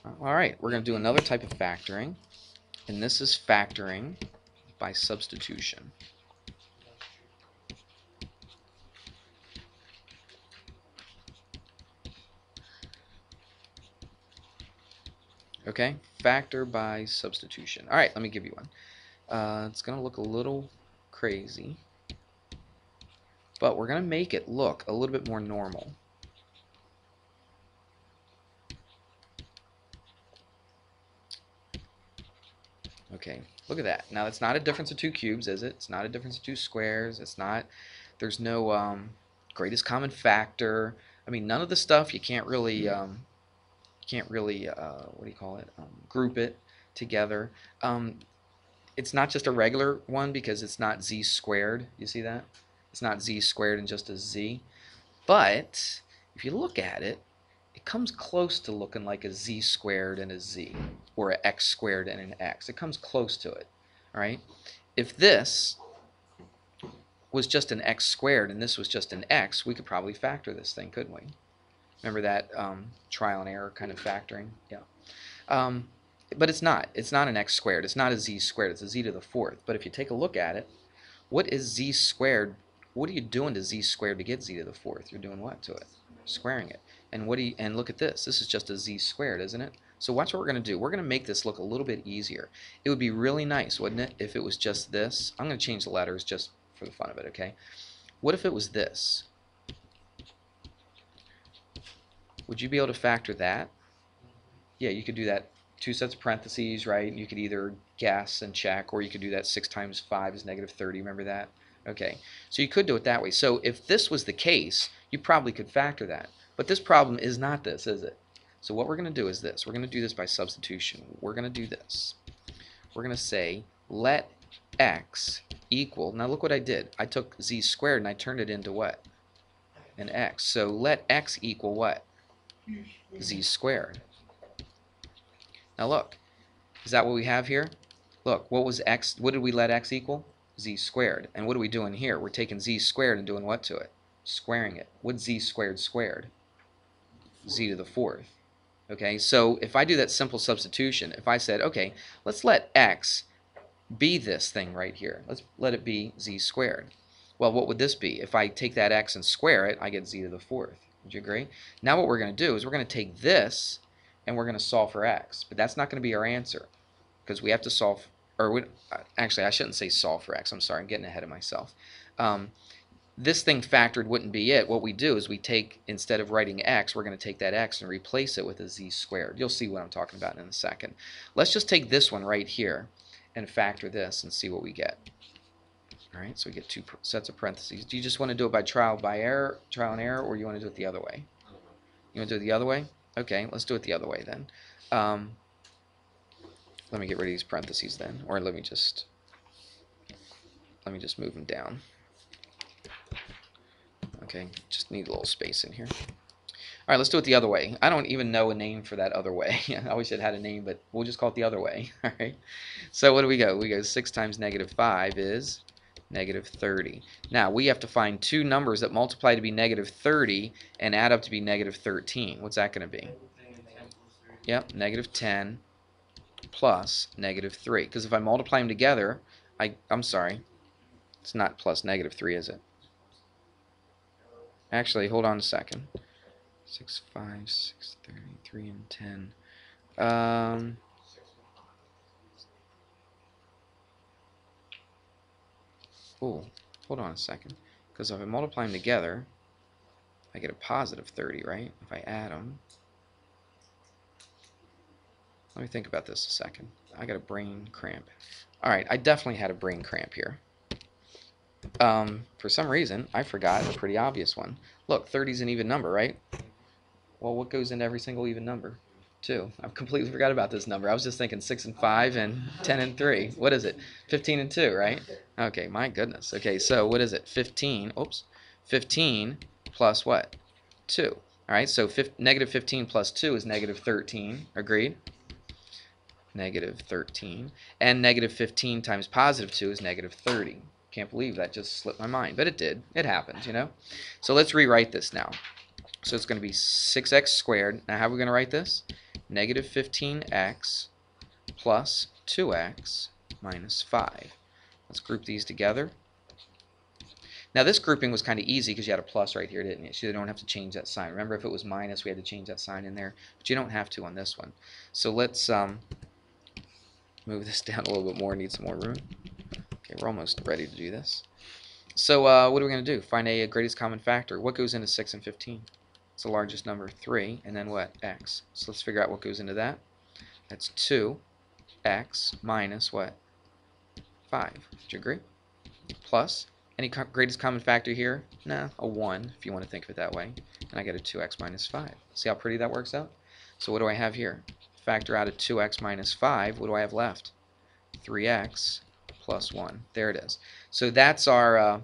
Alright, we're going to do another type of factoring, and this is factoring by substitution. Okay, factor by substitution. Alright, let me give you one. It's going to look a little crazy, but we're going to make it look a little bit more normal. Okay, look at that. Now, it's not a difference of two cubes, is it? It's not a difference of two squares. It's not, there's no greatest common factor. I mean, none of the stuff you can't really, what do you call it, group it together. It's not just a regular one because it's not z squared. You see that? It's not z squared and just a z. But if you look at it, it comes close to looking like a z squared and a z, or an x squared and an x. It comes close to it. All right? If this was just an x squared and this was just an x, we could probably factor this thing, couldn't we? Remember that trial and error kind of factoring? Yeah. But it's not. It's not an x squared. It's not a z squared. It's a z to the fourth. But if you take a look at it, what is z squared? What are you doing to z squared to get z to the fourth? You're doing what to it? Squaring it. And and look at this. This is just a z squared, isn't it? So watch what we're going to do. We're going to make this look a little bit easier. It would be really nice, wouldn't it, if it was just this? I'm going to change the letters just for the fun of it, okay? What if it was this? Would you be able to factor that? Yeah, you could do that. Two sets of parentheses, right? You could either guess and check, or you could do that 6 times 5 is negative 30. Remember that? Okay, so you could do it that way. So if this was the case, you probably could factor that. But this problem is not this, is it? So what we're going to do is this. We're going to do this by substitution. We're going to do this. We're going to say let x equal, now look what I did. I took z squared and I turned it into what? An x. So let x equal what? Z squared. Now look, is that what we have here? Look, what was x? What did we let x equal? Z squared. And what are we doing here? We're taking z squared and doing what to it? Squaring it. What's z squared squared? Z to the fourth. Okay, so if I do that simple substitution, if I said, okay, let's let x be this thing right here. Let's let it be z squared. Well, what would this be? If I take that x and square it, I get z to the fourth. Would you agree? Now what we're going to do is we're going to take this and we're going to solve for x. But that's not going to be our answer because we have to solve, or actually I shouldn't say solve for x. I'm sorry, I'm getting ahead of myself. This thing factored wouldn't be it. What we do is we take, instead of writing x, we're going to take that x and replace it with a z squared. You'll see what I'm talking about in a second. Let's just take this one right here and factor this and see what we get. All right, so we get two sets of parentheses. Do you just want to do it by trial and error, or you want to do it the other way? You want to do it the other way? Okay, let's do it the other way then. Let me get rid of these parentheses then, or let me just move them down. Okay, just need a little space in here. All right, let's do it the other way. I don't even know a name for that other way. I wish it had a name, but we'll just call it the other way. All right. So what do we go? We go 6 times negative 5 is negative 30. Now, we have to find two numbers that multiply to be negative 30 and add up to be negative 13. What's that going to be? Yep, negative 10 plus negative 3. Because if I multiply them together, I'm sorry, it's not plus negative 3, is it? Actually, hold on a second. 6, 5, 6, 30, 3, and 10. Oh, hold on a second. Because if I multiply them together, I get a positive 30, right? If I add them. Let me think about this a second. I got a brain cramp. Alright, I definitely had a brain cramp here. For some reason, I forgot a pretty obvious one. Look, 30 is an even number, right? Well, what goes into every single even number? 2. I completely forgot about this number. I was just thinking 6 and 5 and 10 and 3. What is it? 15 and 2, right? Okay, my goodness. Okay, so what is it? 15. Oops. 15 plus what? 2. All right, so negative 15 plus 2 is negative 13. Agreed? Negative 13. And negative 15 times positive 2 is negative 30. Can't believe that just slipped my mind, but it did. It happens, you know? So let's rewrite this now. So it's going to be 6x squared. Now how are we going to write this? negative 15x plus 2x minus 5. Let's group these together. Now this grouping was kind of easy because you had a plus right here, didn't you? So you don't have to change that sign. Remember, if it was minus, we had to change that sign in there, but you don't have to on this one. So let's move this down a little bit more. Need some more room. Okay, we're almost ready to do this. So what are we going to do? Find a greatest common factor. What goes into 6 and 15? It's the largest number, 3, and then what? X. So let's figure out what goes into that. That's 2x minus what? 5. Do you agree? Plus, any greatest common factor here? Nah, a 1, if you want to think of it that way. And I get a 2x minus 5. See how pretty that works out? So what do I have here? Factor out of 2x minus 5. What do I have left? 3x plus 1. There it is. So that's our,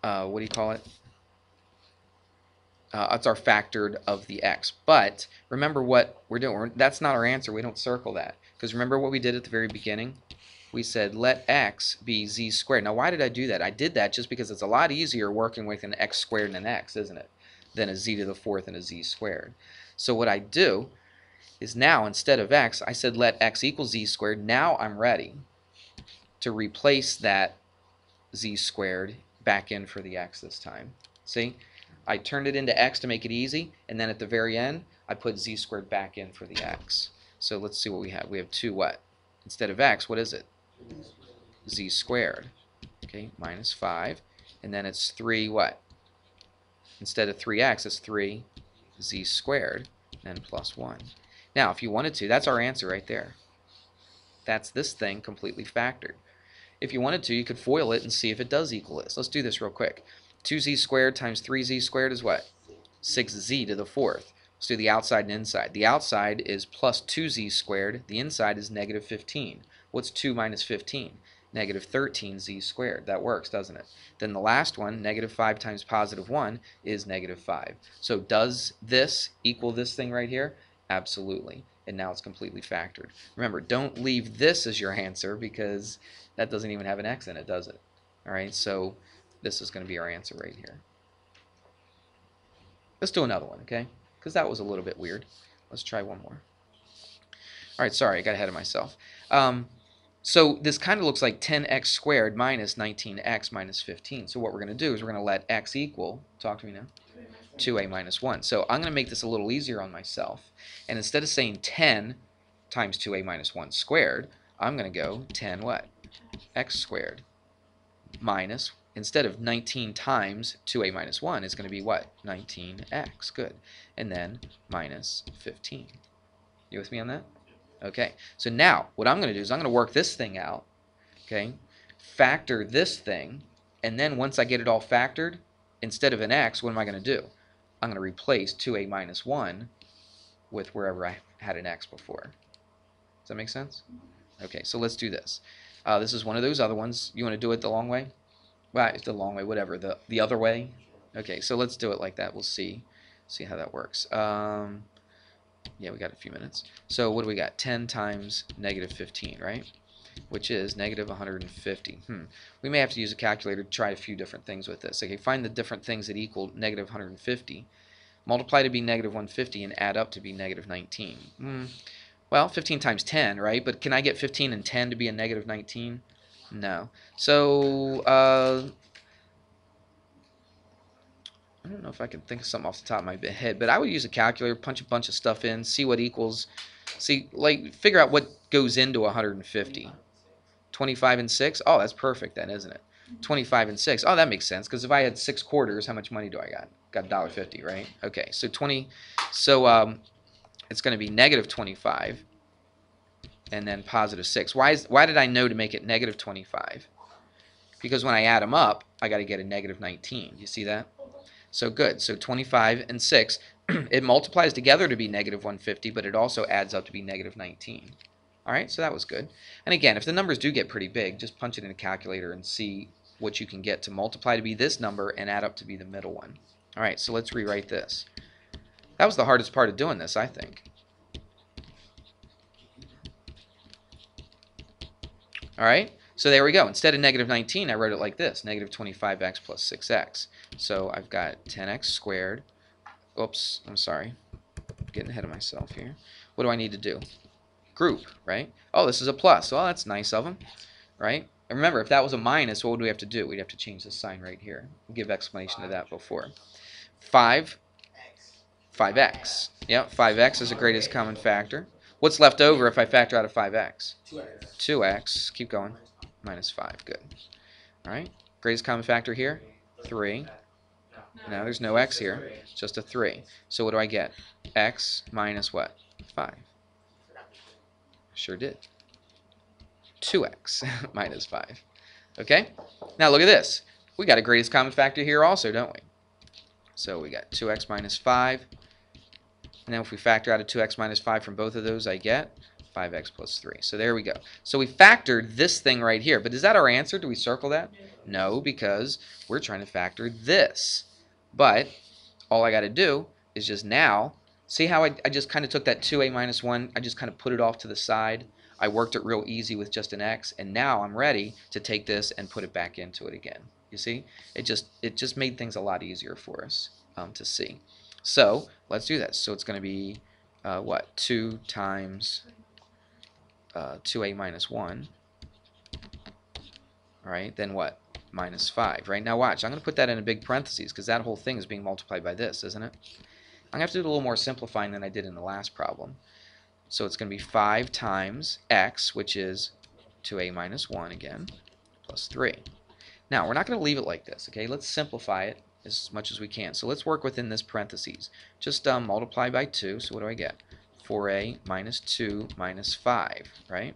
what do you call it? That's our factored of the x. But remember what we're doing. That's not our answer. We don't circle that. Because remember what we did at the very beginning? We said let x be z squared. Now why did I do that? I did that just because it's a lot easier working with an x squared and an x, isn't it? Than a z to the 4th and a z squared. So what I do is now instead of x, I said let x equal z squared. Now I'm ready to replace that z squared back in for the x this time. See? I turned it into x to make it easy, and then at the very end, I put z squared back in for the x. So let's see what we have. We have 2 what? Instead of x, what is it? Z squared. Okay, minus 5. And then it's 3 what? Instead of 3x, it's 3 z squared, and plus 1. Now, if you wanted to, that's our answer right there. That's this thing completely factored. If you wanted to, you could FOIL it and see if it does equal this. Let's do this real quick. 2z squared times 3z squared is what? 6z to the 4th. Let's do the outside and inside. The outside is plus 2z squared. The inside is negative 15. What's 2 minus 15? Negative 13z squared. That works, doesn't it? Then the last one, negative 5 times positive 1, is negative 5. So does this equal this thing right here? Absolutely. And now it's completely factored. Remember, don't leave this as your answer because that doesn't even have an x in it, does it? All right, so this is going to be our answer right here. Let's do another one, okay? Because that was a little bit weird. Let's try one more. All right, sorry, I got ahead of myself. So this kind of looks like 10x squared minus 19x minus 15. So what we're going to do is we're going to let x equal, talk to me now, 2a minus 1. So I'm going to make this a little easier on myself. And instead of saying 10 times 2a minus 1 squared, I'm going to go 10 what? X squared minus, instead of 19 times 2a minus 1, it's going to be what? 19x. Good. And then minus 15. You with me on that? Okay. So now what I'm going to do is I'm going to work this thing out. Okay. Factor this thing. And then once I get it all factored, instead of an x, what am I going to do? I'm going to replace 2a minus 1 with wherever I had an x before. Does that make sense? Okay, so let's do this. This is one of those other ones. You want to do it the long way? Well, it's the long way, whatever. The other way? Okay, so let's do it like that. We'll see how that works. Yeah, we got a few minutes. So what do we got? 10 times negative 15, right? Which is negative 150. We may have to use a calculator to try a few different things with this. Okay, find the different things that equal negative 150. Multiply to be negative 150 and add up to be negative 19. Well, 15 times 10, right? But can I get 15 and 10 to be a negative 19? No. So, I don't know if I can think of something off the top of my head, but I would use a calculator, punch a bunch of stuff in, see what equals, figure out what goes into 150. 25 and 6? Oh, that's perfect then, isn't it? 25 and 6. Oh, that makes sense, because if I had 6 quarters, how much money do I got? Got $1.50, right? Okay, so it's going to be negative 25 and then positive 6. Why did I know to make it negative 25? Because when I add them up, I got to get a negative 19. You see that? So good. So 25 and 6, it multiplies together to be negative 150, but it also adds up to be negative 19. All right, so that was good. And again, if the numbers do get pretty big, just punch it in a calculator and see what you can get to multiply to be this number and add up to be the middle one. All right, so let's rewrite this. That was the hardest part of doing this, I think. All right, so there we go. Instead of negative 19, I wrote it like this, negative 25x plus 6x. So I've got 10x squared. Oops, I'm sorry. getting ahead of myself here. What do I need to do? Group, right? Oh, this is a plus. Well, that's nice of them, right? And remember, if that was a minus, what would we have to do? We'd have to change the sign right here. We'll give explanation to that before. 5x. Yep, 5x is the greatest common factor. What's left over if I factor out of 5x? 2x. Keep going. Minus 5. Good. All right. Greatest common factor here? 3. Now there's no x here. It's just a 3. So what do I get? X minus what? 5. Sure did. 2x minus 5. Okay? Now look at this. We got a greatest common factor here also, don't we? So we got 2x minus 5. And then if we factor out a 2x minus 5 from both of those, I get 5x plus 3. So there we go. So we factored this thing right here. But is that our answer? Do we circle that? No, because we're trying to factor this. But all I got to do is just now, see how I just kind of took that 2a minus 1, I just kind of put it off to the side. I worked it real easy with just an x, and now I'm ready to take this and put it back into it again. You see? It just made things a lot easier for us to see. So let's do that. So it's going to be, what, 2 times 2a minus 1. All right, then what? Minus 5. Right, now watch. I'm going to put that in a big parentheses because that whole thing is being multiplied by this, isn't it? I'm going to have to do a little more simplifying than I did in the last problem. So it's going to be 5 times x, which is 2a minus 1 again, plus 3. Now, we're not going to leave it like this, okay? Let's simplify it as much as we can. So let's work within this parentheses. Just multiply by 2, so what do I get? 4a minus 2 minus 5, right?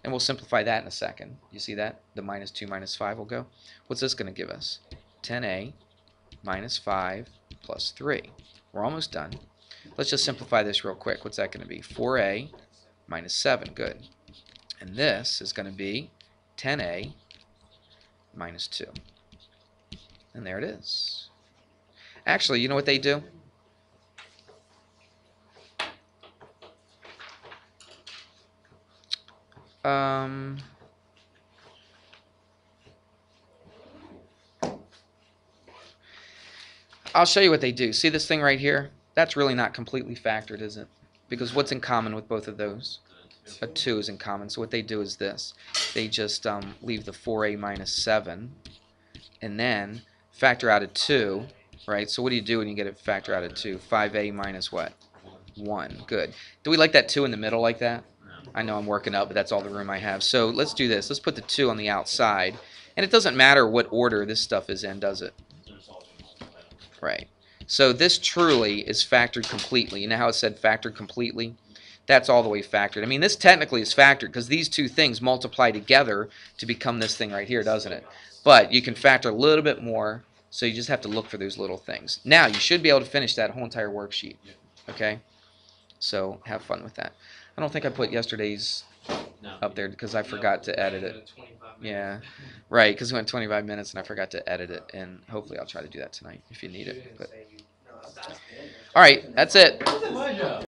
And we'll simplify that in a second. You see that? The minus 2 minus 5 will go. What's this going to give us? 10a minus 5 plus 3. We're almost done. Let's just simplify this real quick. What's that going to be? 4a minus 7. Good. And this is going to be 10a minus 2. And there it is. Actually, you know what they do? I'll show you what they do. See this thing right here? That's really not completely factored, is it? Because what's in common with both of those? A 2 is in common. So what they do is this. They just leave the 4a minus 7 and then factor out a 2, right? So what do you do when you get a factor out of 2? 5a minus what? 1. Good. Do we like that 2 in the middle like that? I know I'm working up, but that's all the room I have. So let's do this. Let's put the 2 on the outside. And it doesn't matter what order this stuff is in, does it? Right. So this truly is factored completely. You know how it said factored completely? That's all the way factored. I mean, this technically is factored because these two things multiply together to become this thing right here, doesn't it? But you can factor a little bit more, so you just have to look for those little things. Now, you should be able to finish that whole entire worksheet. Okay? So have fun with that. I don't think I put yesterday's up there because I forgot to edit it. Yeah, right, because we went 25 minutes and I forgot to edit it, and hopefully I'll try to do that tonight if you need it. But all right, that's it.